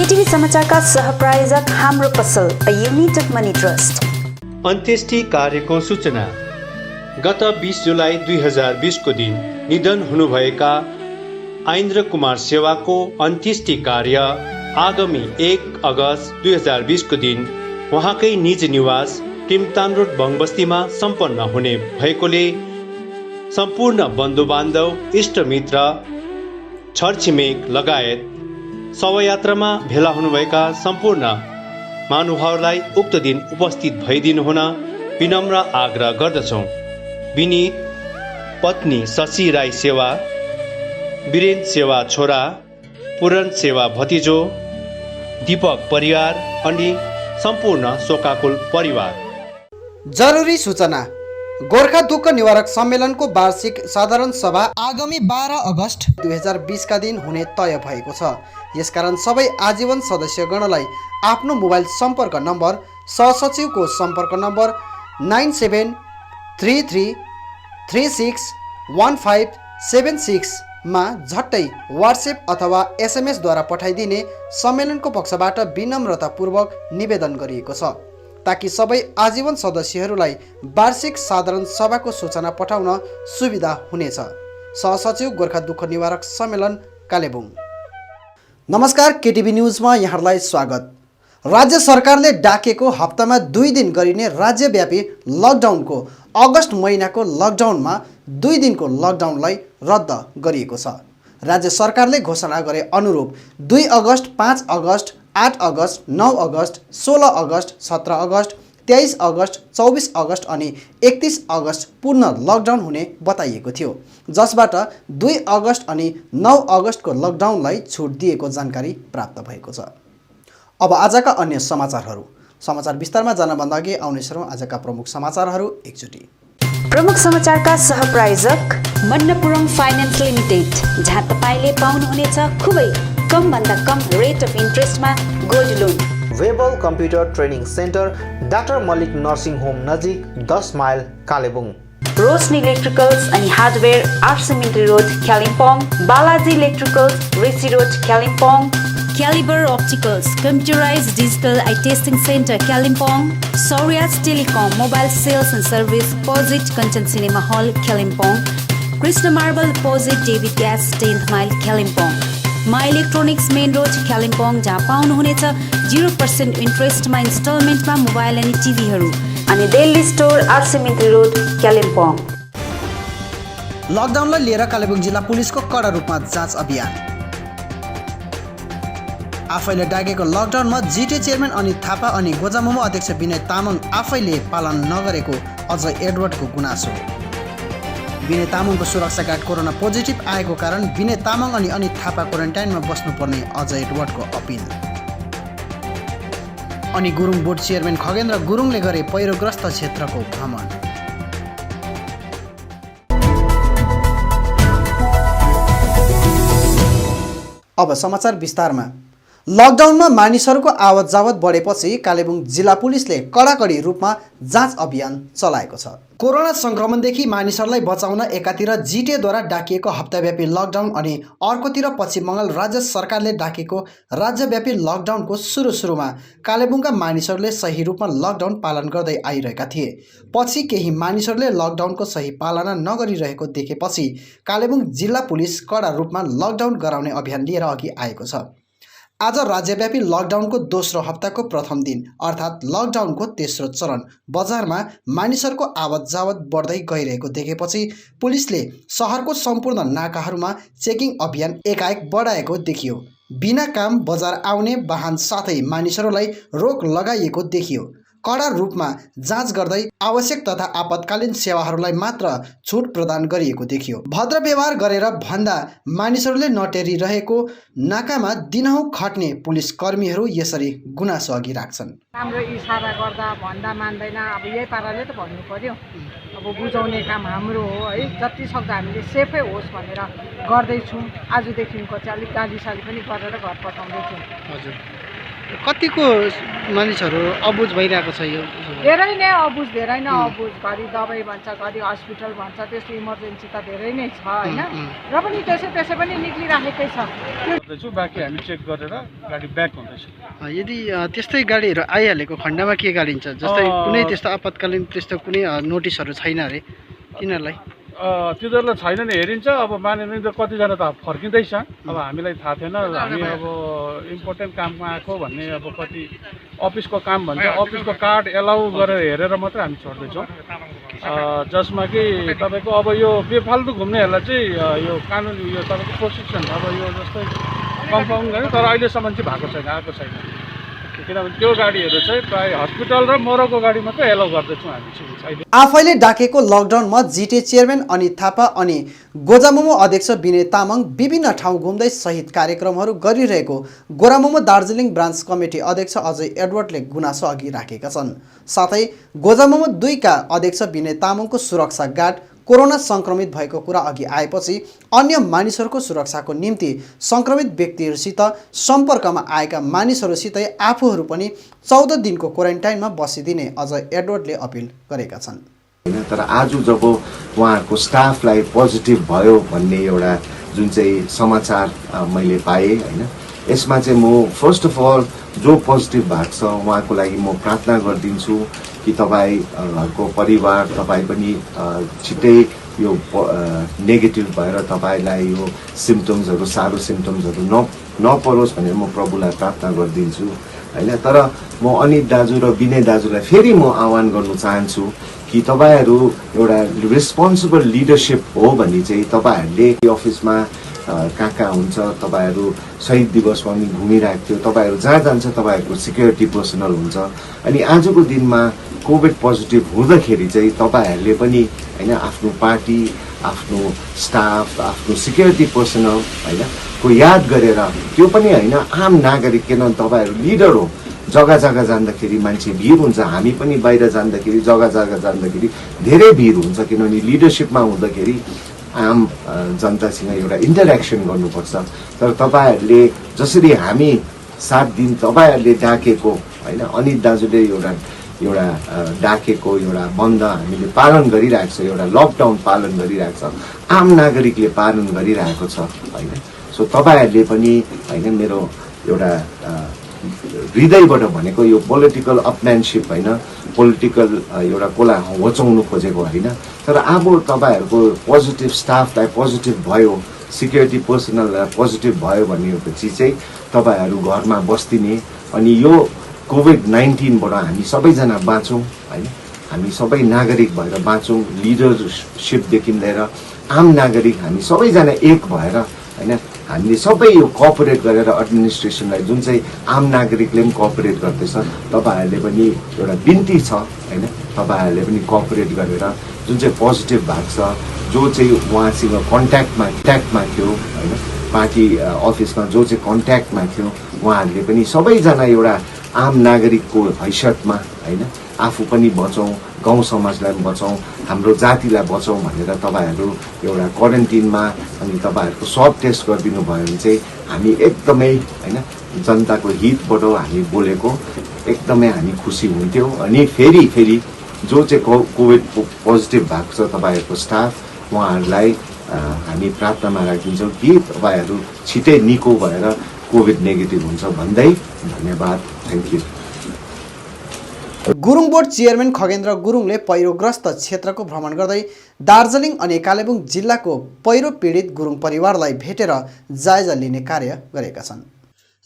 केटीभी समाचारका सहप्रायोजक हाम्रो पसल अ युनाइटेड मनी ट्रस्ट। अन्त्येष्टि कार्यको सूचना। गत 20 जुलाई 2020 को दिन निधन हुनुभएका आइन्द्र कुमार सेवाको अन्त्येष्टि कार्य आगामी 1 अगस्त 2020 को दिन उहाँकै निज निवास टिमतान रोड बङबस्तीमा सम्पन्न हुने भएकोले सम्पूर्ण बन्धुबान्धव, इष्टमित्र, छरछिमेक लगायत शवयात्रामा भेला हुनुभएका सम्पूर्ण महानुभावलाई उक्त दिन उपस्थित भइदिनु हुन विनम्र आग्रह गर्दछौँ। विनीत पत्नी शशि राई सेवा, वीरेन सेवा छोरा, पूरण सेवा भतिजो, दीपक परिवार अनि सम्पूर्ण शोकाकुल परिवार। जरुरी सूचना। गोर्खा दुःख निवारक सम्मेलनको वार्षिक साधारण सभा आगामी 12 अगस्त 2020 का दिन हुने तय भएको छ। यसकारण सबै आजीवन सदस्यगणलाई आफ्नो मोबाइल सम्पर्क नम्बर, सहसचिवको सम्पर्क नम्बर 9733361576 मा झट्टै व्हाट्सएप अथवा SMS द्वारा पठाइदिने सम्मेलनको पक्षबाट विनम्रतापूर्वक निवेदन गरिएको छ, ताकि सबै आजीवन सदस्यहरूलाई वार्षिक साधारण सभाको सूचना पठाउन सुविधा हुनेछ। सहसचिव, गोर्खा दुःख निवारक सम्मेलन, कालेबुङ। नमस्कार, केटीभी न्युजमा यहाँहरूलाई स्वागत। राज्य सरकारले डाकेको हप्तामा 2 दिन गरिने राज्यव्यापी लकडाउनको अगस्त महिनाको लकडाउनमा 2 दिनको लकडाउनलाई रद्द गरिएको छ। राज्य सरकारले घोषणा गरे अनुरूप 2 अगस्त, 5 अगस्त, 8 अगस्त, 9 अगस्त, 16 अगस्त, 17 अगस्त, 23 अगस्त, 24 अगस्त अनि 31 अगस्त पूर्ण लकडाउन हुने बताइएको थियो, जसबाट 2 अगस्त अनि 9 अगस्तको लकडाउनलाई छुट दिएको जानकारी प्राप्त भएको छ। अब आजका अन्य समाचारहरू। समाचार विस्तारमा जानभन्दा अघि आउने सरौँ आजका प्रमुख समाचारहरू एकचोटि। प्रमुख समाचारका सहप्रायोजक मन्नपुरम फाइनान्स लिमिटेड, जहाँ तपाईँले पाउनुहुनेछ खुबै कम भन्दा कम रेट अफ इन्ट्रेस्टमा gold loan. Webel computer training centre, doctor Mallick nursing home नजिक 10 माइल, कालेबुङ। रोशनी इलेक्ट्रिकल्स अनि hardware, RC Mintri road, Kalimpong. Balaji electricals, RC road, Kalimpong. Calibre opticals, computerized digital eye testing center, Kalimpong. Soryas Telecom, mobile sales and service, Posit Kanchan Cinema Hall, Kalimpong. Krishna Marble Posit, David Gas, 10th Mile, Kalimpong. My Electronics Main Road, Kalimpong, जहाँ पाउनुहुनेछ 0% इन्ट्रेस्टमा इन्स्टलमेन्टमा mobile अनि टिभीहरू। अनि Delhi store, आरसिमिन्ट्री road, Kalimpong. लकडाउनलाई लिएर कालेबुङ जिल्ला पुलिसको कडा रूपमा जाँच अभियान। आफैले डाकेको लकडाउनमा जिटिए चेयरम्यान अनित थापा अनि गोजामोमो अध्यक्ष विनय तामाङ आफैले पालन नगरेको अजय एडवर्डको गुनासो। विनय तामाङको सुरक्षा गार्ड कोरोना पोजिटिभ आएको कारण विनय तामाङ अनि अनित थापा क्वारेन्टाइनमा बस्नुपर्ने अजय एडवर्डको अपिल। अनि गुरुङ बोर्ड चेयरम्यान खगेन्द्र गुरुङले गरे पहिरोग्रस्त क्षेत्रको भ्रमण। अब समाचार विस्तारमा। लकडाउनमा मानिसहरूको आवत जावत बढेपछि कालेबुङ जिल्ला पुलिसले कडाकडी रूपमा जाँच अभियान चलाएको छ। कोरोना संक्रमणदेखि मानिसहरूलाई बचाउन एकातिर जिटिएद्वारा डाकिएको हप्ताव्यापी लकडाउन अनि अर्कोतिर पश्चिम बङ्गाल राज्य सरकारले डाकेको राज्यव्यापी लकडाउनको सुरुमा कालेबुङका मानिसहरूले सही रूपमा लकडाउन पालन गर्दै आइरहेका थिए। पछि केही मानिसहरूले लकडाउनको सही पालना नगरिरहेको देखेपछि कालेबुङ जिल्ला पुलिस कडा रूपमा लकडाउन गराउने अभियान लिएर अघि आएको छ। आज राज्यव्यापी लकडाउनको दोस्रो हप्ताको प्रथम दिन अर्थात् लकडाउनको तेस्रो चरण बजारमा मानिसहरूको आवत जावत बढ्दै गइरहेको देखेपछि पुलिसले शहरको सम्पूर्ण नाकाहरूमा चेकिङ अभियान एकाएक बढाएको देखियो। बिना काम बजार आउने वाहन साथै मानिसहरूलाई रोक लगाइएको देखियो। कडा रूपमा जाँच गर्दै आवश्यक तथा आपतकालीन सेवाहरूलाई मात्र छुट प्रदान गरिएको देखियो। भद्र व्यवहार गरेर भन्दा मानिसहरूले नटेरिरहेको नाकामा दिनहुँ खट्ने पुलिस कर्मीहरू यसरी गुनासो अघि राख्छन्। राम्रो इसारा गर्दा भन्दा मान्दैन, अब यही पाराले त भन्नु पर्यो। अब बुझाउने काम हाम्रो हो है, जति सक्दो हामीले सेफै होस् भनेर गर्दैछौँ। आजदेखिको चाहिँ अलिक गालीसाली पनि गरेर घर पठाउँदैछौँ। हजुर, कतिको मानिसहरू अबुझ भइरहेको छ यो धेरै नै अबुझ घरि दबाई भन्छ घरि हस्पिटल भन्छ त्यस्तो इमर्जेन्सी त धेरै नै छ होइन र पनि त्यसै पनि निक्लिराखेकै छ बाँकी हामी चेक गरेर गाडी ब्याक हुँदैछ यदि त्यस्तै गाडीहरू आइहालेको खण्डमा के गाडिन्छ जस्तै कुनै त्यस्तो आपतकालीन त्यस्तो कुनै नोटिसहरू छैन अरे तिनीहरूलाई तिनीहरूलाई छैन नि हेरिन्छ अब मानिलिँदा कतिजना त फर्किँदैछ अब हामीलाई थाहा थिएन हामी अब इम्पोर्टेन्ट काममा आएको भन्ने अब कति अफिसको काम भन्छ अफिसको कार्ड एलाउ गरेर हेरेर मात्रै हामी छोड्दैछौँ जसमा कि तपाईँको अब यो बेफाल्तु घुम्नेहरूलाई चाहिँ यो कानुनी यो तपाईँको प्रोसिक्सन अब यो जस्तै कम्पाउन्ड गर्ने तर अहिलेसम्म चाहिँ भएको छैन आएको छैन किनभने त्यो गाडीहरू चाहिँ प्रायः हस्पिटल र मरको गाडी मात्रै एलाउ गर्दैछौँ हामी चाहिँ आफैले डाकेको लकडाउनमा जिटे चेयरम्यान अनित थापा अनि गोजामोमो अध्यक्ष विनय तामाङ विभिन्न ठाउँ घुम्दै सहित कार्यक्रमहरू गरिरहेको गोरामोमो दार्जिलिङ ब्रान्च कमिटी अध्यक्ष अजय एडवर्डले गुनासो अघि राखेका छन्। साथै गोजामोमो 2 का अध्यक्ष विनय तामाङको सुरक्षा गार्ड कोरोना संक्रमित भएको कुरा अघि आएपछि अन्य मानिसहरूको सुरक्षाको निम्ति संक्रमित व्यक्तिहरूसित सम्पर्कमा आएका मानिसहरूसितै आफूहरू पनि 14 दिनको क्वारेन्टाइनमा बसिदिने अजय एडवर्डले अपिल गरेका छन्। तर आज जब उहाँहरूको स्टाफलाई पोजिटिभ भयो भन्ने एउटा जुन चाहिँ समाचार मैले पाएँ होइन यसमा चाहिँ म फर्स्ट अफ अल जो पोजिटिभ भएको छ उहाँको लागि म प्रार्थना गरिदिन्छु कि तपाईँहरूको परिवार तपाईँ पनि छिट्टै यो नेगेटिभ भएर तपाईँलाई यो सिम्टम्सहरू साह्रो सिम्टम्सहरू नपरोस् भनेर म प्रभुलाई प्रार्थना गरिदिन्छु होइन। तर म अनित दाजु र विनय दाजुलाई फेरि म आह्वान गर्नु चाहन्छु कि तपाईँहरू एउटा रेस्पोन्सिबल लिडरसिप हो भने चाहिँ तपाईँहरूले अफिसमा कहाँ हुन्छ तपाईँहरू शहीद दिवसमा पनि घुमिरहेको थियो तपाईँहरू जहाँ जान्छ तपाईँहरूको सिक्युरिटी पर्सनल हुन्छ अनि आजको दिनमा कोभिड पोजिटिभ हुँदाखेरि चाहिँ तपाईँहरूले पनि होइन आफ्नो पार्टी आफ्नो स्टाफ आफ्नो सिक्युरिटी पर्सनल होइन को याद गरेर त्यो पनि होइन आम नागरिक किनभने तपाईँहरू लिडर हो जग्गा जग्गा जाँदाखेरि मान्छे भिड हुन्छ हामी पनि बाहिर जाँदाखेरि जग्गा जग्गा जाँदाखेरि धेरै भिड हुन्छ किनभने लिडरसिपमा हुँदाखेरि आम जनतासँग एउटा इन्टरेक्सन गर्नुपर्छ। तर तपाईँहरूले जसरी हामी 7 दिन तपाईँहरूले डाकेको होइन अनित दाजुले एउटा डाकेको एउटा बन्द हामीले पालन गरिरहेको छ एउटा लकडाउन पालन गरिरहेको छ आम नागरिकले पालन गरिरहेको छ होइन। सो तपाईँहरूले पनि होइन मेरो एउटा हृदयबाट भनेको यो पोलिटिकल अपम्यानसिप होइन पोलिटिकल एउटा कसलाई होचाउनु खोजेको होइन तर अब तपाईँहरूको पोजिटिभ स्टाफलाई पोजिटिभ भयो सिक्युरिटी पर्सनललाई पोजिटिभ भयो भनेपछि चाहिँ तपाईँहरू घरमा बस्दिने अनि यो कोभिड-19बाट हामी सबैजना बाँचौँ होइन हामी सबै नागरिक भएर बाँचौँ लिडरसिपदेखि लिएर आम नागरिक हामी सबैजना एक भएर होइन हामीले सबै यो कोअपरेट गरेर एडमिनिस्ट्रेसनलाई जुन चाहिँ आम नागरिकले पनि कोअपरेट गर्दैछ तपाईँहरूले पनि एउटा बिन्ती छ होइन तपाईँहरूले पनि कोअपरेट गरेर जुन चाहिँ पोजिटिभ भएको छ जो चाहिँ उहाँसँग कन्ट्याक्टमा थियो होइन पार्टी अफिसमा जो चाहिँ कन्ट्याक्टमा थियो उहाँहरूले पनि सबैजना एउटा आम नागरिकको हैसियतमा होइन आफू पनि बचौँ गाउँ समाजलाई पनि बचौँ हाम्रो जातिलाई बचौँ भनेर तपाईँहरू एउटा क्वारेन्टिनमा अनि तपाईँहरूको सब टेस्ट गरिदिनु भयो भने चाहिँ हामी एकदमै होइन जनताको हितबाट हामी बोलेको एकदमै हामी खुसी हुन्थ्यौँ। अनि फेरि जो चाहिँ कोभिड पोजिटिभ भएको छ तपाईँहरूको स्टाफ उहाँहरूलाई हामी प्रार्थनामा राखिदिन्छौँ कि तपाईँहरू छिटै निको भएर कोभिड नेगेटिभ हुन्छ भन्दै धन्यवाद thank you. Gurung board chairman Khagendra गुरुङले पहिरोग्रस्त क्षेत्रको भ्रमण गर्दै दार्जिलिङ अनि कालेबुङ जिल्लाको पहिरो पीडित गुरुङ परिवारलाई भेटेर जायजा लिने कार्य गरेका छन्।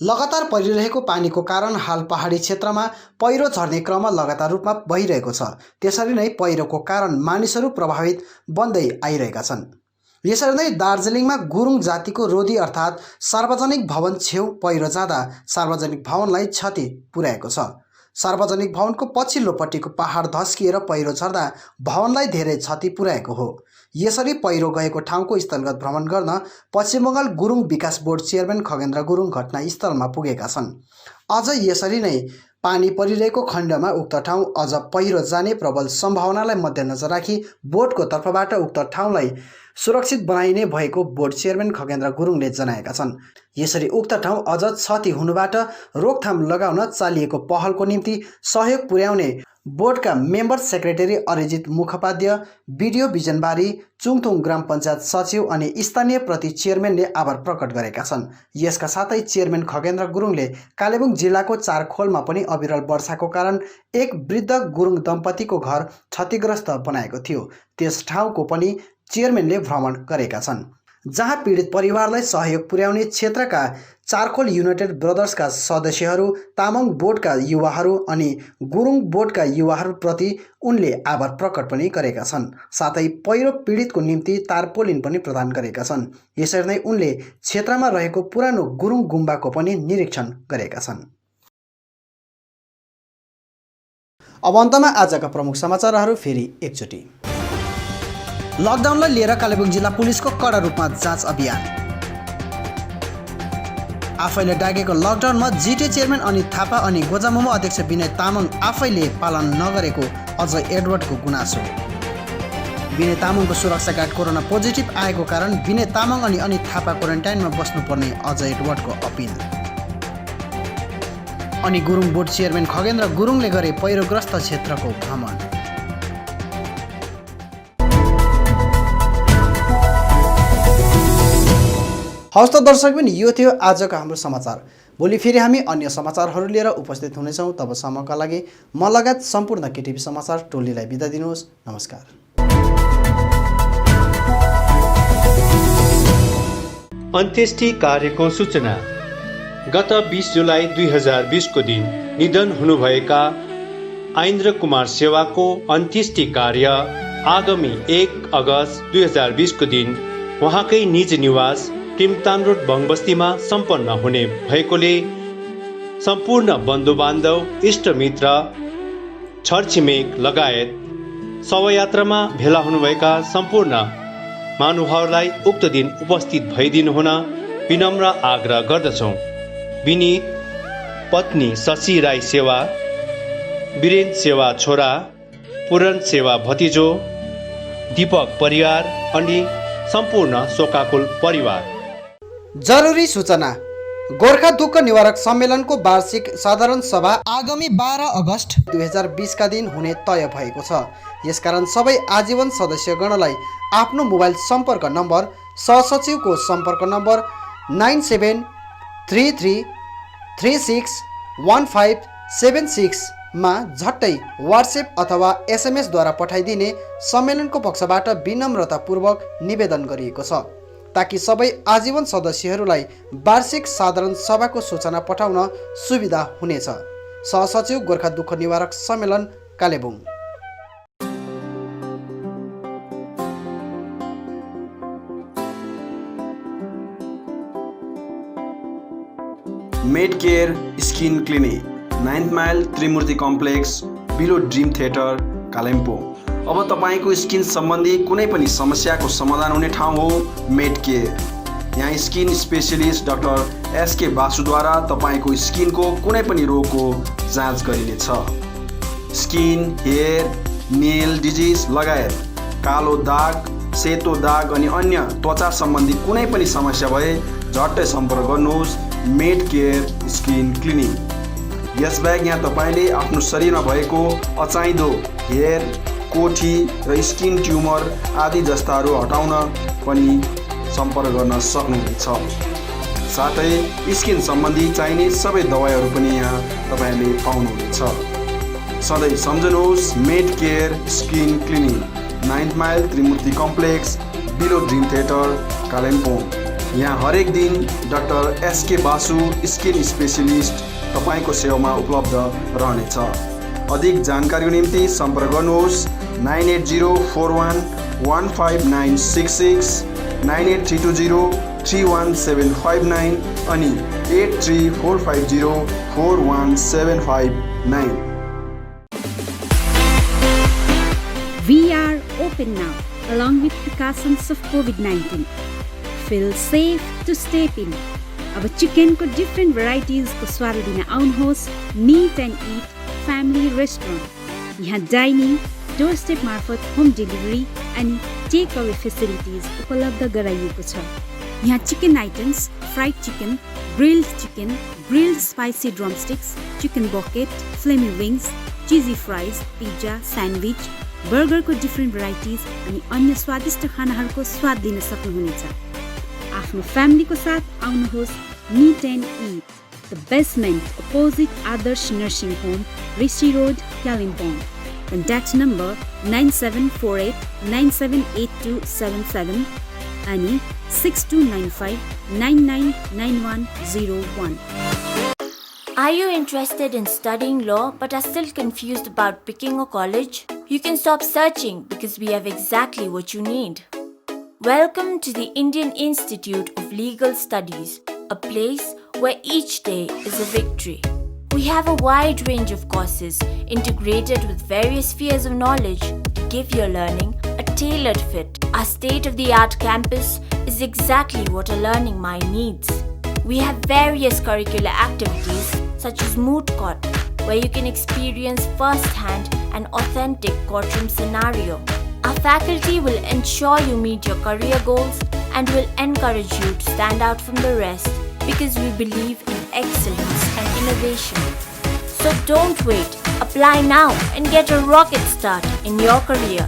लगातार परिरहेको पानीको कारण हाल पहाडी क्षेत्रमा पहिरो झर्ने क्रम लगातार रूपमा भइरहेको छ। त्यसरी नै पहिरोको कारण मानिसहरू प्रभावित बन्दै आइरहेका छन्। यसरी नै दार्जिलिङमा गुरुङ जातिको रोधी अर्थात् सार्वजनिक भवन छेउ पहिरो जाँदा सार्वजनिक भवनलाई क्षति पुर्याएको छ। सार्वजनिक भवनको पछिल्लोपट्टिको पहाड धस्किएर पहिरो झर्दा भवनलाई धेरै क्षति पुर्याएको हो। यसरी पहिरो गएको ठाउँको स्थलगत भ्रमण गर्न पश्चिम बङ्गाल गुरुङ विकास बोर्ड चेयरम्यान खगेन्द्र गुरुङ घटनास्थलमा पुगेका छन्। अझ यसरी नै पानी परिरहेको खण्डमा उक्त ठाउँ अझ पहिरो जाने प्रबल सम्भावनालाई मध्यनजर राखी बोर्डको तर्फबाट उक्त ठाउँलाई सुरक्षित बनाइने भएको बोर्ड चेयरम्यान खगेन्द्र गुरुङले जनाएका छन्। यसरी उक्त ठाउँ अझ क्षति हुनुबाट रोकथाम लगाउन चालिएको पहलको निम्ति सहयोग पुर्याउने बोर्डका member secretary Arijit Mukhopadhyay, BDO Bijanbari, Chungthung ग्राम पञ्चायत सचिव अनि स्थानीय प्रति चेयरम्यानले आभार प्रकट गरेका छन्। यसका साथै चेयरम्यान खगेन्द्र गुरुङले कालेबुङ जिल्लाको चारखोलमा पनि अविरल वर्षाको कारण एक वृद्ध गुरुङ दम्पतिको घर क्षतिग्रस्त बनाएको थियो। त्यस ठाउँको पनि चेयरम्यानले भ्रमण गरेका छन्, जहाँ पीडित परिवारलाई सहयोग पुर्याउने क्षेत्रका चारखोल युनाइटेड ब्रदर्सका सदस्यहरू, तामाङ बोर्डका युवाहरू अनि गुरुङ बोर्डका युवाहरूप्रति उनले आभार प्रकट पनि गरेका छन्। साथै पहिरो पीडितको निम्ति तारपोलिन पनि प्रदान गरेका छन्। यसरी नै उनले क्षेत्रमा रहेको पुरानो गुरुङ गुम्बाको पनि निरीक्षण गरेका छन्। अब अन्तमा आजका प्रमुख समाचारहरू फेरि एकचोटि। लकडाउनलाई लिएर कालेबुङ जिल्ला पुलिसको कडा रूपमा जाँच अभियान। आफैले डाकेको लकडाउनमा जिटिए चेयरम्यान अनित थापा अनि गोजामुमो अध्यक्ष विनय तामाङ आफैले पालन नगरेको अजय एडवर्डको गुनासो। विनय तामाङको सुरक्षा गार्ड कोरोना पोजिटिभ आएको कारण विनय तामाङ अनि अनित थापा क्वारेन्टाइनमा बस्नुपर्ने अजय एडवर्डको अपिल। अनि गुरुङ बोर्ड चेयरम्यान खगेन्द्र गुरुङले गरे पहिरोग्रस्त क्षेत्रको भ्रमण। हवस् त दर्शकबिन, यो थियो आजको हाम्रो समाचार। भोलि फेरि हामी अन्य समाचारहरू लिएर उपस्थित हुनेछौँ। तबसम्मका लागि म लगायत सम्पूर्ण केटिभी समाचार टोलीलाई बिदा दिनुहोस्। नमस्कार। अन्त्येष्टि कार्यको सूचना। गत 20 जुलाई 2020 को दिन निधन हुनुभएका आइन्द्र कुमार सेवाको अन्त्येष्टि कार्य आगामी 1 अगस्त 2020 को दिन उहाँकै निज निवास टिमतान रोड बङबस्तीमा सम्पन्न हुने भएकोले सम्पूर्ण बन्धुबान्धव, इष्टमित्र, छरछिमेक लगायत शवयात्रामा भेला हुनुभएका सम्पूर्ण महानुभावलाई उक्त दिन उपस्थित भइदिनु हुन विनम्र आग्रह गर्दछौँ। विनीत पत्नी शशि राई सेवा, वीरेन्द्र सेवा छोरा, पूरण सेवा भतिजो, दीपक परिवार अनि सम्पूर्ण शोकाकुल परिवार। जरुरी सूचना। गोर्खा दुःख निवारक सम्मेलनको वार्षिक साधारण सभा आगामी 12 अगस्त 2020 का दिन हुने तय भएको छ। यसकारण सबै आजीवन सदस्यगणलाई आफ्नो मोबाइल सम्पर्क नम्बर, सहसचिवको सम्पर्क नम्बर 9733361576 मा झट्टै व्हाट्सएप अथवा एसएमएसद्वारा पठाइदिने सम्मेलनको पक्षबाट विनम्रतापूर्वक निवेदन गरिएको छ, ताकि सबै आजीवन सदस्यहरूलाई वार्षिक साधारण सभाको सूचना पठाउन सुविधा हुनेछ। सहसचिव, गोर्खा दुःख निवारक सम्मेलन, Kalebung. Med care skin clinic, 9th mile Trimurti complex, below dream theatre, Kalimpong. अब तपाईको स्किन सम्बन्धी कुनै पनि समस्याको समाधान हुने ठाउँ हो मेड केयर। यहाँ स्किन स्पेशलिस्ट डाक्टर एसके बासुद्वारा तपाईको स्किनको कुनै पनि रोगको जाँच गरिनेछ। स्किन, हेयर, नेल डिजिज लगायत कालो दाग, सेतो दाग अनि अन्य त्वचा सम्बन्धी कुनै पनि समस्या भए झट्टै सम्पर्क गर्नुहोस् मेड केयर स्किन क्लिनिक। यसबाहेक यहाँ तपाईले आफ्नो शरीरमा भएको अचाहिँदो हेयर, कोठी र स्किन ट्युमर आदि जस्ताहरू हटाउन पनि सम्पर्क गर्न सक्नुहुनेछ। साथै स्किन सम्बन्धी चाहिने सबै दबाईहरू पनि यहाँ तपाईले पाउनुहुनेछ। सधैँ सम्झनुहोस् med care skin clinic, 9th mile Trimurti complex, below dream theatre, Kalimpong. यहाँ हरेक दिन doctor SK Basu skin specialist तपाईको सेवामा उपलब्ध रहनेछ। अधिक जानकारीको निम्ति सम्पर्क गर्नुहोस् 9804115966, 9832031759 अनि 8345041759। We are open now, along with precautions of COVID-19. Feel safe to step in. अब चिकनको डिफ्रेन्ट भेराइटिजको स्वाद लिन आउनुहोस् meet and eat family restaurant. यहाँ डाइनिङ, डोर स्टेप मार्फत होम डेलिभरी अनि टेक अवे फेसिलिटिज उपलब्ध गराइएको छ। यहाँ chicken items, fried chicken, grilled spicy drumsticks, chicken bucket, flamy wings, cheesy fries, pizza, sandwich, बर्गरको डिफ्रेन्ट भेराइटिज अनि अन्य स्वादिष्ट खानाहरूको स्वाद लिन सक्नुहुनेछ। आफ्नो फ्यामिलीको साथ आउनुहोस् meet and eat the basement opposite Adarsh nursing home, Rishi road, Kalimpong. Contact number 9748 978277 अनि 6295 999101। Are you interested in studying law but are still confused about picking a college? You can stop searching because we have exactly what you need. Welcome to the Indian Institute of Legal Studies, a place where each day is a victory. We have a wide range of courses integrated with various spheres of knowledge to give your learning a tailored fit. Our state-of-the-art campus is exactly what a learning mind needs. We have various curricular activities such as moot court, where you can experience first-hand an authentic courtroom scenario. Our faculty will ensure you meet your career goals and will encourage you to stand out from the rest because we believe in excellence and innovation. So don't wait, apply now and get a rocket start in your career.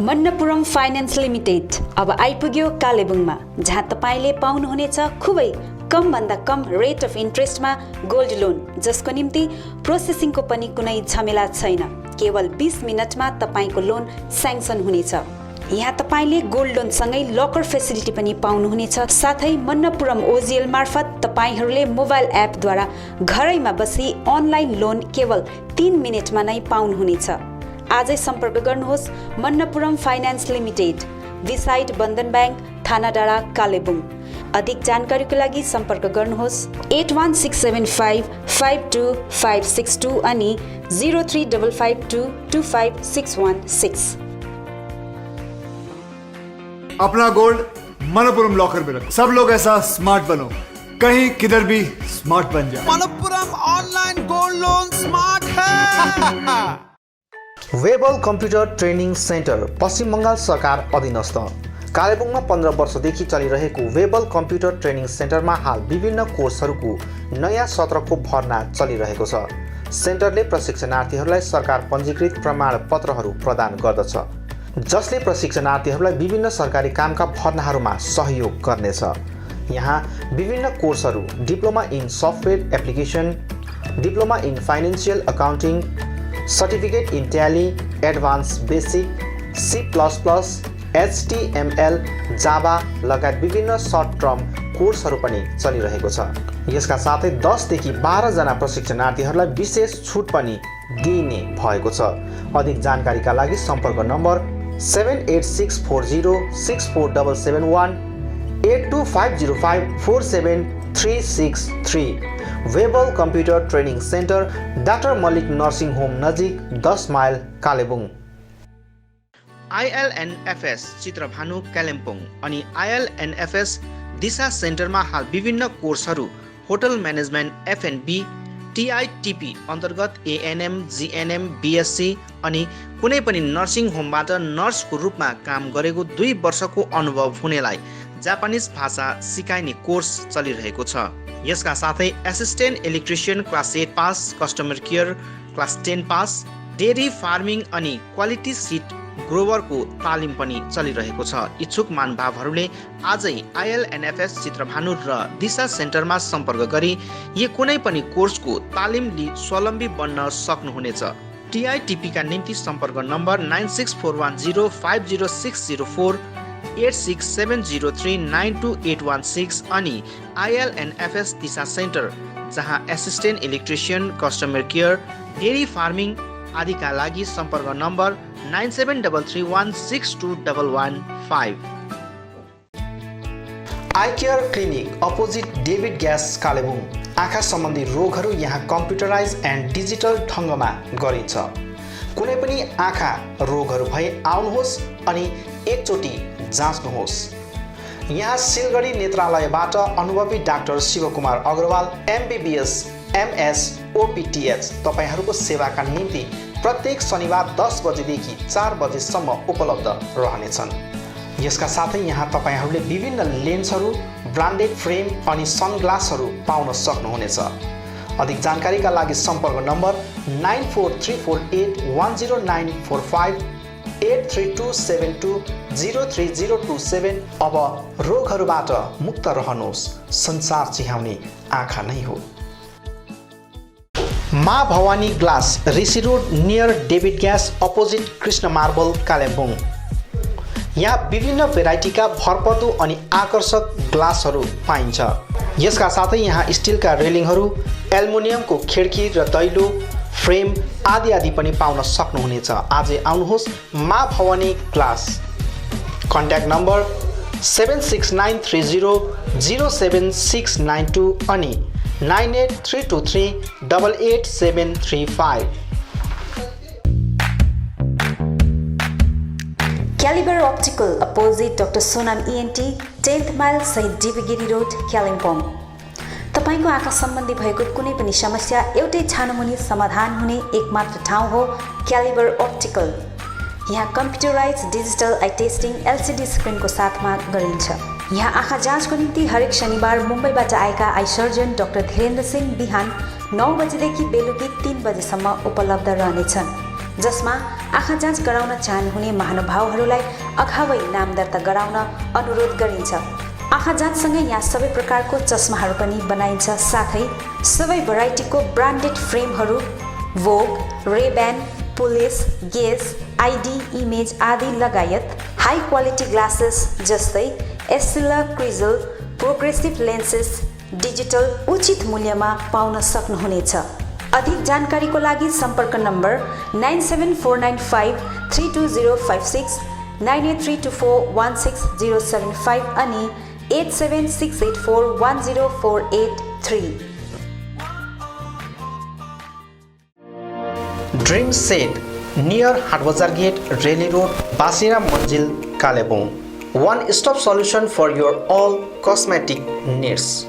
Manappuram finance limited अब आइपुग्यो कालेबुङमा, जहाँ तपाईले पाउनुहुनेछ खुबै कम भन्दा कम रेट अफ इन्ट्रेस्टमा गोल्ड लोन, जसको निम्ति प्रोसेसिङको पनि कुनै झमेला छैन। केवल 20 मिनटमा तपाईको लोन स्याङ्सन हुनेछ। यहाँ तपाईले गोल्ड लोन सँगै लकर फेसिलिटी पनि पाउनुहुनेछ। साथै मन्नपुरम ओजिएल मार्फत तपाईहरूले मोबाइल एपद्वारा घरैमा बसी अनलाइन लोन केवल 3 मिनेटमा नै पाउनुहुनेछ। आजै सम्पर्क गर्नुहोस् मन्नपुरम फाइनान्स लिमिटेड, बिसाइड बन्धन ब्याङ्क, थाना डाँडा, कालेबुङ। अधिक जानकारीको लागि सम्पर्क गर्नुहोस् 81675 52562 अनि 03552 25616। अपना गोल्ड मनपुरम लॉकर में रखो। सब लोग ऐसा स्मार्ट बनो, कहीं किधर भी स्मार्ट बन जाए। Manappuram online gold loan smart है। वेबल कम्प्युटर ट्रेनिङ सेन्टर पश्चिम बङ्गाल सरकार अधीनस्थ कालेबुङमा 15 वर्षदेखि चलिरहेको वेबल कम्प्युटर ट्रेनिङ सेन्टरमा हाल विभिन्न कोर्सहरूको नयाँ सत्रको भर्ना चलिरहेको छ। सेन्टरले प्रशिक्षणार्थीहरूलाई सरकार पञ्जीकृत प्रमाणपत्रहरू प्रदान गर्दछ, जसले प्रशिक्षणार्थीहरूलाई विभिन्न सरकारी कामका भर्नाहरूमा सहयोग गर्नेछ। यहाँ विभिन्न कोर्सहरू diploma in software application, diploma in financial accounting, certificate in tally, advance basic, C++, HTML, Java लगायत विभिन्न सर्ट टर्म कोर्सहरू पनि चलिरहेको छ। यसका साथै 10 देखि 12 जना प्रशिक्षणार्थीहरूलाई विशेष छुट पनि दिइने भएको छ। अधिक जानकारीका लागि सम्पर्क number 7864064771 82505 47363। Webel computer training centre, doctor Mallick nursing home नजिक, 10 माइल, कालेबुङ। ILNFS चित्रभानु कालिम्पोङ अनि ILNFS दिशा सेन्टरमा हाल विभिन्न कोर्सहरू होटल म्यानेजमेन्ट F&B, TITP अन्तर्गत ANM, GNM, BSc अनि कुनै पनि नर्सिङ होमबाट नर्सको रूपमा काम गरेको 2 वर्षको अनुभव हुनेलाई जापानिज भाषा सिकाइने कोर्स चलिरहेको छ। यसका साथै assistant electrician class 8 pass, customer care class 10 pass, dairy farming अनि क्वालिटी सिट ग्रोवरको तालिम पनि चलिरहेको छ। इच्छुक महानुभावहरूले आजै ILNFS चित्रभानु र दिशा सेन्टरमा सम्पर्क गरी यो कुनै पनि कोर्सको तालिम लिई स्वावलम्बी बन्न सक्नुहुनेछ। TITP का निम्ति सम्पर्क नम्बर 96410 50604 86703 92816 अनि ILNFS दिशा सेन्टर, जहाँ assistant electrician, customer care, dairy farming आदिका लागि सम्पर्क number 9733162115। I care clinic opposite David gas, Kalimpong. आँखा सम्बन्धी रोगहरू यहाँ कम्प्युटराइज एन्ड डिजिटल ढङ्गमा गरिन्छ। कुनै पनि आँखा रोगहरू भए आउनुहोस् अनि एकचोटि जाँच्नुहोस्। यहाँ सिलगढी नेत्रालयबाट अनुभवी doctor Shivkumar Agarwal MBBS MS OPTH तपाईहरूको सेवाका निम्ति प्रत्येक शनिबार 10 बजेदेखि 4 बजेसम्म उपलब्ध रहनेछन्। यसका साथै यहाँ तपाईहरूले विभिन्न लेन्सहरू, ब्रान्डेड फ्रेम अनि सनग्लासहरू पाउन सक्नुहुनेछ। अधिक जानकारीका लागि सम्पर्क नम्बर 9434810945 83272030027। अब रोगहरूबाट मुक्त रहनुहोस्, संसार चिहाउने आँखा नै हो। Maa Bhavani glass, Rishi road near David gas opposite Krishna marble, Kalimpong. यहाँ विभिन्न भेराइटीका भरपर्दो अनि आकर्षक ग्लासहरू पाइन्छ। यसका साथै यहाँ स्टिलका रेलिङहरू, एल्युमिनियमको खिड्की र दैलो फ्रेम आदि पनि पाउन सक्नुहुनेछ। आजै आउनुहोस् माँ भवानी ग्लास। कन्ट्याक्ट नम्बर 7693007692 अनि 9832388735। Caliber Optical, opposite Dr. Sonam ENT, 10th mile सहित डिबीगिरी रोड, कालिम्पोङ। तपाईको आँखा सम्बन्धी भएको कुनै पनि समस्या एउटै छानोमुनि समाधान हुने एकमात्र ठाउँ हो क्यालिबर अप्टिकल। यहाँ computerise digital I testing LCD स्क्रिनको साथमा गरिन्छ। यहाँ आँखा जाँचको निम्ति हरेक शनिबार मुम्बईबाट आएका eye surgeon doctor Dhirendra Singh बिहान 9 बजेदेखि बेलुकी 3 बजेसम्म उपलब्ध रहनेछन्, जसमा आँखा जाँच गराउन चाहनुहुने महानुभावहरूलाई अगावै नाम दर्ता गराउन अनुरोध गरिन्छ। आँखा जाँचसँगै यहाँ सबै प्रकारको चस्माहरू पनि बनाइन्छ, साथै सबै भेराइटीको ब्रान्डेड फ्रेमहरू भोग, रेब्यान, पुलिस, गेस, आइडी, इमेज आदि लगायत हाई क्वालिटी ग्लासेस जस्तै एस्सिला, क्रिजल, प्रोग्रेसिभ लेन्सेस डिजिटल उचित मूल्यमा पाउन सक्नुहुनेछ। अधिक जानकारीको लागि सम्पर्क नम्बर 9749532056, 9832416075 अनि 8768410483। Dream set near हाटबजार get, Reli road, बासिरा Manjil, Kalimpong. One stop solution for your all cosmetic needs।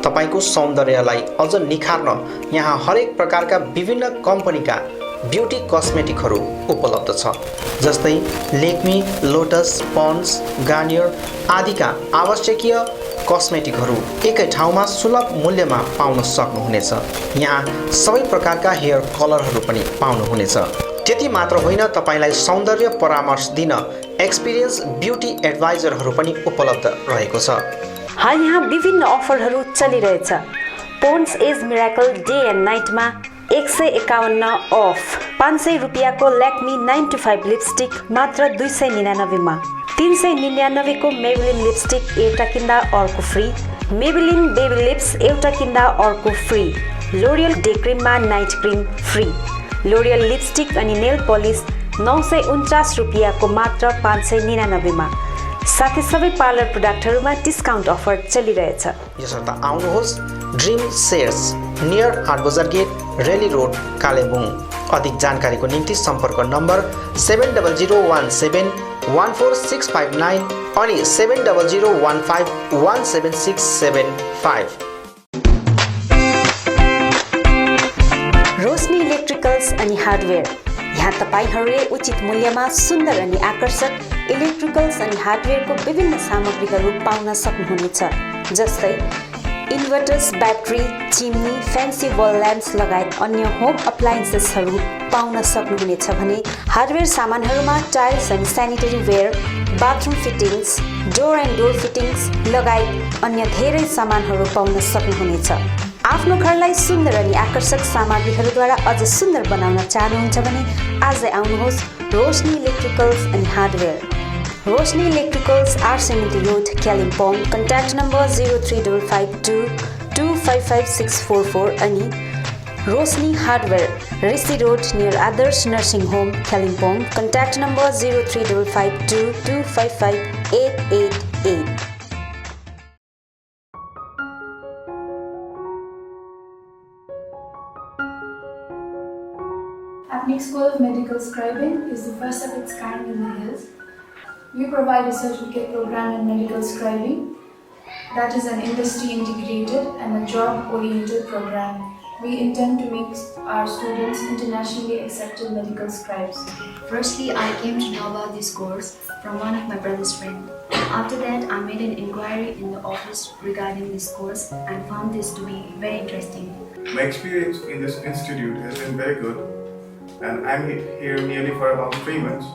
तपाईको सौन्दर्यलाई अझ निखार्न यहाँ हरेक प्रकारका विभिन्न कम्पनीका ब्युटी कस्मेटिकहरू उपलब्ध छ, जस्तै लेक्मी, लोटस, पन्ड्स, गार्नियर आदिका आवश्यकीय कस्मेटिकहरू एकै ठाउँमा सुलभ मूल्यमा पाउन सक्नुहुनेछ। यहाँ सबै प्रकारका हेयर कलरहरू पनि पाउनुहुनेछ। त्यति मात्र होइन, तपाईलाई सौन्दर्य परामर्श दिन एक्सपिरियन्स ब्युटी एडभाइजरहरू पनि उपलब्ध रहेको छ। हाल यहाँ विभिन्न अफरहरू चलिरहेछ। Pond's age miracle day and नाइटमा 151 अफ, 500 रुपियाँको ल्याक्मी 9 to 5 लिपस्टिक मात्र 299 मा, 399 को मेबेलिन लिपस्टिक एउटा किन्दा अर्को फ्री, मेबेलिन बेबी लिप्स एउटा किन्दा अर्को फ्री, लोरियल डे क्रिममा night cream free, L'Oreal lipstick अनि नेल पलिस 949 रुपियाँको मात्र 599 मा, साथै सबै पार्लर प्रोडक्टहरूमा डिस्काउन्ट अफर चलिरहेछ। यसर्थ आउनुहोस् ड्रिम सेयर्स नियर हाटबजार गेट, रेली रोड, कालेबुङ। अधिक जानकारीको निम्ति सम्पर्क नम्बर 7001714659 अनि 7001517675। रोशनी इलेक्ट्रिकल्स अनि हार्डवेयर। यहाँ तपाईहरूले उचित मूल्यमा सुन्दर अनि आकर्षक इलेक्ट्रिकल्स अनि हार्डवेयरको विभिन्न सामग्रीहरू पाउन सक्नुहुनेछ, जस्तै inverters, battery, chimney, fancy wall lamps लगायत अन्य होम अप्लायन्सेसहरू पाउन सक्नुहुनेछ भने हार्डवेयर सामानहरूमा tiles and sanitary ware, bathroom fittings, door and door fittings लगायत अन्य धेरै सामानहरू पाउन सक्नुहुनेछ। आफ्नो घरलाई सुन्दर अनि आकर्षक सामग्रीहरूद्वारा अझ सुन्दर बनाउन चाहनुहुन्छ भने आजै आउनुहोस् Roshni electricals and hardware. Roshni electricals R सेमिटी रोड, कालिम्पोङ। कन्ट्याक्ट नम्बर 03552255644 अनि Roshni hardware, Rishi road near Adarsh nursing home, Kalimpong. Contact number 03552255888। Apnic School of Medical Scribing is the first of its kind in the hills. We provide a certificate program in medical scribing that is an industry integrated and a job oriented program. We intend to make our students internationally accepted medical scribes. Firstly, I came to know about this course from one of my brother's friends. After that, I made an inquiry in the office regarding this course and found this to be very interesting. My experience in this institute has been very good, and I'm here nearly for about 3 months.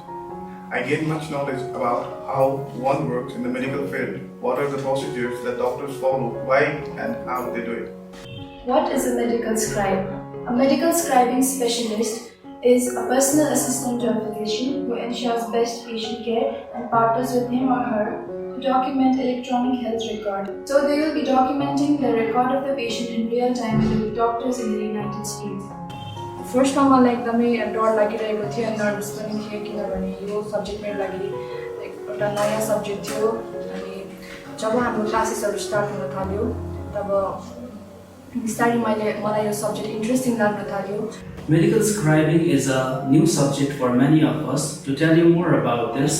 I gained much knowledge about how one works in the medical field, what are the procedures that doctors follow, why and how they do it. What is a medical scribe? A medical scribing specialist is a personal assistant to a physician who ensures best patient care and partners with him or her to document electronic health record. So they will be documenting the record of the patient in real time with doctors in the United States. फर्स्टमा मलाई एकदमै डर लागिरहेको थियो अनि nervous पनि थियो किनभने यो सब्जेक्ट मेरो लागि एउटा नयाँ सब्जेक्ट थियो अनि जब हाम्रो क्लासेसहरू स्टार्ट हुन थाल्यो तब बिस्तारै मलाई यो सब्जेक्ट इन्ट्रेस्टिङ लाग्न थाल्यो. Medical scribing is a new subject for many of us. To tell you more about this,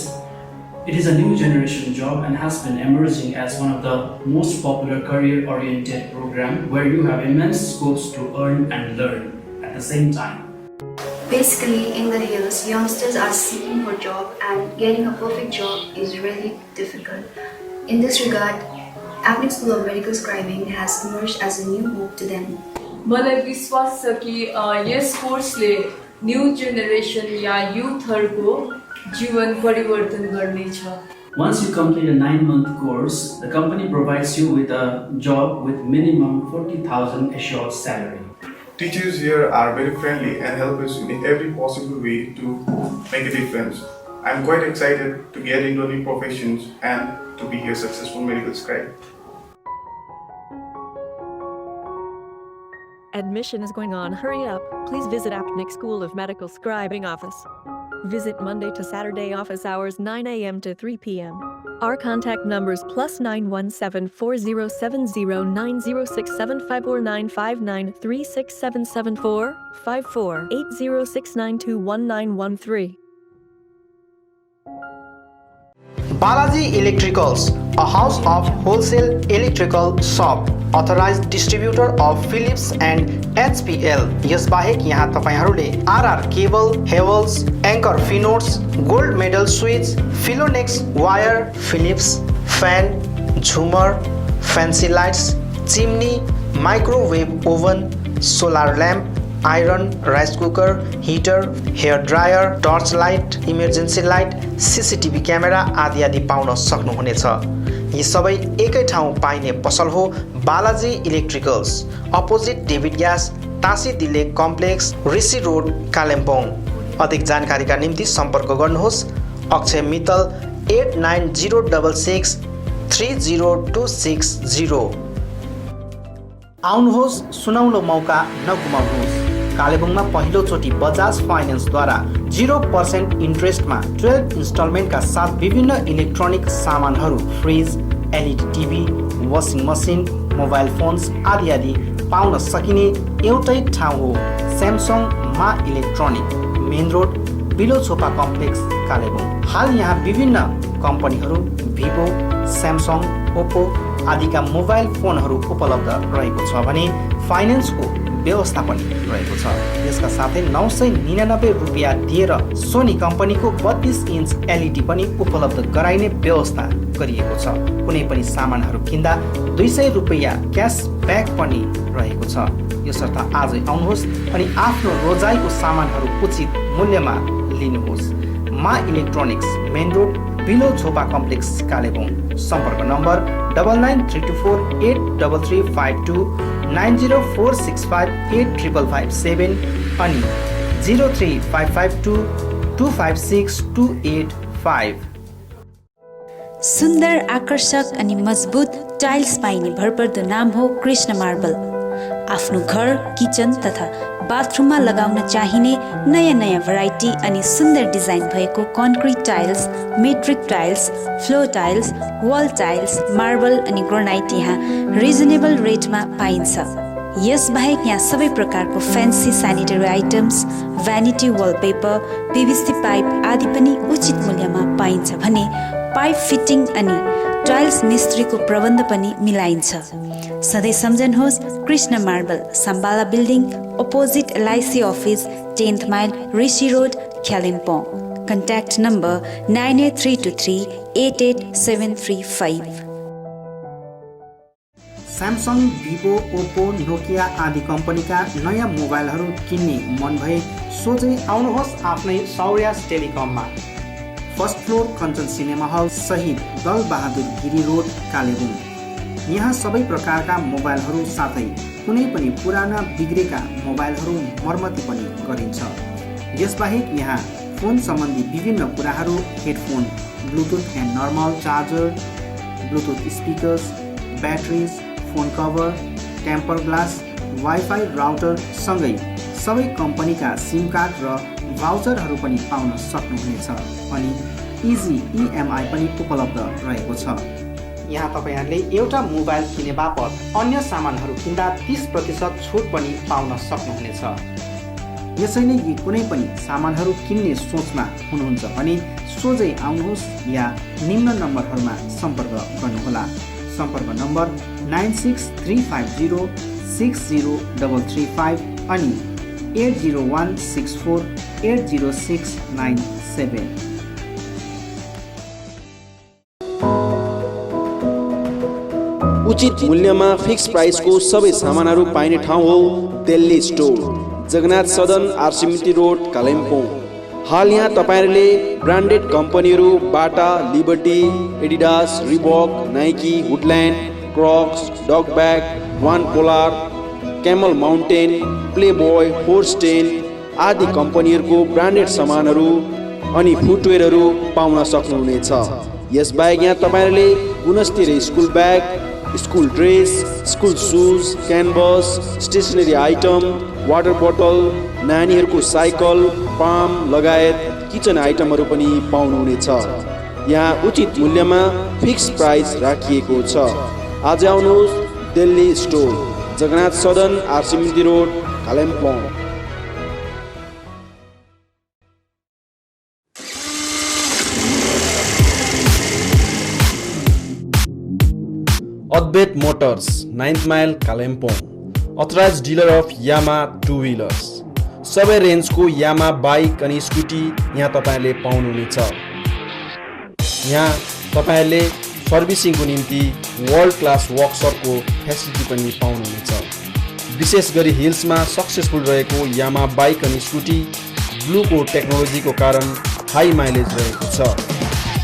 it is a new generation job and has been emerging as one of the most popular career-oriented programs where you have immense scopes to earn and learn at the same time. Basically, in the hills, youngsters are seeking for a job and getting a perfect job is really difficult. In this regard, Apnic School of Medical Scribing has emerged as a new hope to them. मलाई विश्वास छ कि यस कोर्सले new generation या युथहरूको जीवन परिवर्तन गर्नेछ. Once you complete a 9-month course, the company provides you with a job with minimum 40,000 assured salary. Teachers here are very friendly and help us in every possible way to make a difference. I'm quite excited to get into new professions and to be a successful medical scribe. Admission is going on. Hurry up. Please visit Apnic School of Medical Scribing office. Visit Monday to Saturday office hours 9 a.m. to 3 p.m. Our contact numbers +917 4070 9067 54959 36774 54 8069211913. Balaji Electricals, a house of wholesale electrical shop, authorized distributor of Philips and HPL. यसबाहेक यहाँ तपाईहरुले RR cable, Havels, Anchor Finotes, Gold Medal Switch, Philonex wire, Philips fan, Zoomer, fancy lights, chimney, microwave oven, solar lamp, iron, rice cooker, heater, hair dryer, torch light, emergency light, CCTV camera आदि आदि पाउन सक्नुहुनेछ. यी सबै एकै ठाउँ पाइने पसल हो Balaji electricals, opposite David gas, Tashi दिले कम्प्लेक्स, ऋषि रोड, कालिम्पोङ. अधिक जानकारीका निम्ति सम्पर्क गर्नुहोस् अक्षय मित्तल 8906 30260. आउनुहोस्, सुनौलो मौका नगुमाउनुहोस्. कालेबुङमा पहिलो चोटी बजाज फाइनान्सद्वारा 0% इन्ट्रेस्टमा 12 इन्स्टलमेन्टका साथ विभिन्न इलेक्ट्रोनिक सामानहरू, fridge, LED TV, washing machine, mobile phones आदि आदि पाउन सकिने एउटै ठाउँ हो Samsung Maa electronic, main road, below Chhopa complex, Kalebung. हाल यहाँ विभिन्न कम्पनीहरू भिभो, स्यामसङ, ओप्पो आदिका मोबाइल फोनहरू उपलब्ध रहेको छ भने फाइनान्सको व्यवस्था पनि रहेको छ. यसका साथै 999 रुपियाँ दिएर सोनी कम्पनीको 32 इन्च एलइडी पनि उपलब्ध गराइने व्यवस्था गरिएको छ. कुनै पनि सामानहरू किन्दा 200 रुपियाँ क्यास ब्याक पनि रहेको छ. यसर्थ आजै आउनुहोस् अनि आफ्नो रोजाइको सामानहरू उचित मूल्यमा लिनुहोस्. Maa electronics, main road, below Chhopa complex, Kalebung. सम्पर्क नम्बर 993248 3352 90465 8557 अनि 03552 256 285. सुन्दर, आकर्षक अनि मजबुत टाइल्स पाइने भरपर्दो नाम हो कृष्ण मार्बल. आफ्नो घर, किचन तथा बाथरुममा लगाउन चाहिने नयाँ नयाँ भेराइटी अनि सुन्दर डिजाइन भएको concrete tiles, metric tiles, floor tiles, wall tiles, marble अनि ग्रेनाइट यहाँ रिजनेबल रेटमा पाइन्छ. यसबाहेक यहाँ सबै प्रकारको fancy sanitary items, vanity wallpaper, PVC pipe आदि पनि उचित मूल्यमा पाइन्छ भने पाइप फिटिङ अनि टाइल्स मिस्त्रीको प्रबन्ध पनि मिलाइन्छ। सधैँ सम्झनुहोस् Krishna marble, Sambala building, opposite LIC office, 10th mile, Rishi road, Kalimpong. Contact number 9832388735। Samsung, Vivo, Oppo, Nokia आदि कम्पनीका नयाँ मोबाइलहरू किन्ने मन भए सोझै आउनुहोस् आफ्नै सौर्यास टेलिकममा। First floor Kanchan cinema hall सहित दल बहादुर गिरी रोड, कालेबुङ। यहाँ सबै प्रकारका मोबाइलहरू साथै कुनै पनि पुराना बिग्रेका मोबाइलहरू मर्मती पनि गरिन्छ। यसबाहेक यहाँ फोन सम्बन्धी विभिन्न कुराहरू, headphone, bluetooth and normal charger, bluetooth speakers, batteries, phone cover, temper glass, wifi router सँगै सबै कम्पनीका सिम कार्ड र भाउचरहरू पनि पाउन सक्नुहुनेछ। अनि इजी EMI पनि उपलब्ध रहेको छ। यहाँ तपाईहरूले एउटा मोबाइल किने बापत अन्य सामानहरू किन्दा 30% छुट पनि पाउन सक्नुहुनेछ। यसैले यी कुनै पनि सामानहरू किन्ने सोचमा हुनुहुन्छ भने सोझै आउनुहोस् या निम्न नम्बरहरूमा सम्पर्क गर्नुहोला। सम्पर्क नम्बर 9635060335 अनि 8016480697। उचित मूल्यमा फिक्स प्राइसको सबै सामानहरू पाइने ठाउँ हो दिल्ली स्टोर, जगन्नाथ सदन, आरसीमिटी रोड, कालिम्पोङ। हाल यहाँ तपाईहरूले ब्रान्डेड कम्पनीहरू Bata, Liberty, Adidas, Reebok, Nike, Woodland, Crocs, Duckback, वान पोलार, क्यामल माउन्टेन, प्लेबोय, फोर्स्टेन आदि कम्पनीहरूको ब्रान्डेड सामानहरू अनि फुटवेयरहरू पाउन सक्नुहुनेछ। यसबाहेक यहाँ तपाईँहरूले गुणस्तरीय school bag, school dress, school shoes, canvas, stationery item, water बोतल, नानीहरूको साइकल, पाम लगायत किचन आइटमहरू पनि पाउनुहुनेछ। यहाँ उचित मूल्यमा फिक्स प्राइस राखिएको छ। आज आउनुहोस् Delhi store, Jagannath Sadan, RC Mintri road, Kalimpong. Advaita motors, 9th mile, Kalimpong. Authorised dealer of Yamaha two wheelers. सबै रेन्जको यामा बाइक अनि स्कुटी यहाँ तपाईँहरूले पाउनुहुनेछ। यहाँ तपाईँहरूले सर्भिसिङको निम्ति वर्ल्ड क्लास वर्कसपको फेसिलिटी पनि पाउनुहुनेछ। विशेष गरी हिल्समा सक्सेसफुल रहेको यामा बाइक अनि स्कुटी ब्लूको टेक्नोलोजीको कारण हाई माइलेज रहेको छ।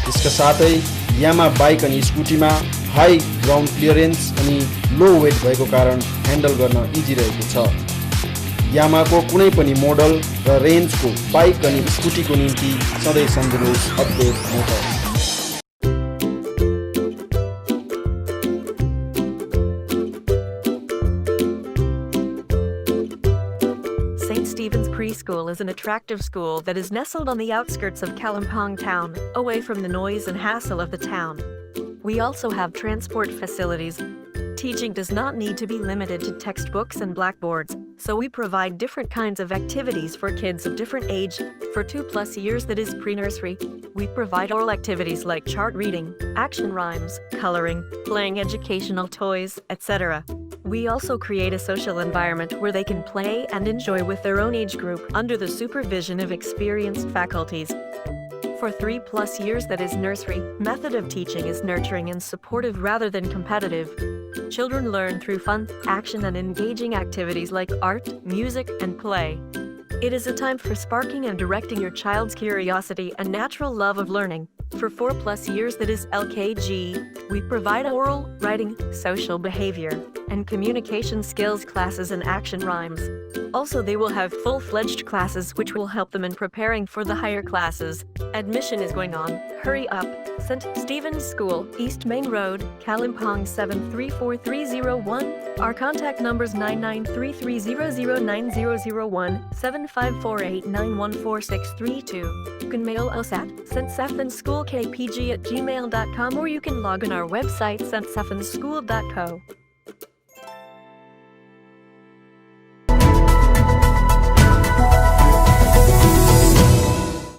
यसका साथै यामा बाइक अनि स्कुटीमा हाई ग्राउन्ड क्लियरेन्स अनि लो वेट भएको कारण ह्यान्डल गर्न इजी रहेको छ। यामाको कुनै पनि मोडल र रेन्जको बाइक अनि स्कुटीको निम्ति सधैँ सम्झनुहोस् अद्वैत Motors. St. Stephen's Preschool is an attractive school that is nestled on the outskirts of Kalimpong town, away from the noise and hassle of the town. We also have transport facilities. Teaching does not need to be limited to textbooks and blackboards, so we provide different kinds of activities for kids of different age. For 2+ years, that is pre-nursery, we provide oral activities like chart reading, action rhymes, coloring, playing educational toys, etc. We also create a social environment where they can play and enjoy with their own age group under the supervision of experienced faculties. For 3+ years, that is nursery, method of teaching is nurturing and supportive rather than competitive. Children learn through fun, action and engaging activities like art, music and play. It is a time for sparking and directing your child's curiosity and natural love of learning. For 4+ years, that is LKG, we provide oral, writing, social behavior, and communication skills classes and action rhymes. Also, they will have full-fledged classes which will help them in preparing for the higher classes. Admission is going on. Hurry up. St. Stephen's School, East Main Road, Kalimpong 734301. Our contact numbers 9933009001, 7548914632. You can mail us at ststephensschoolkpg@gmail.com or you can log on our website ststephensschool.co.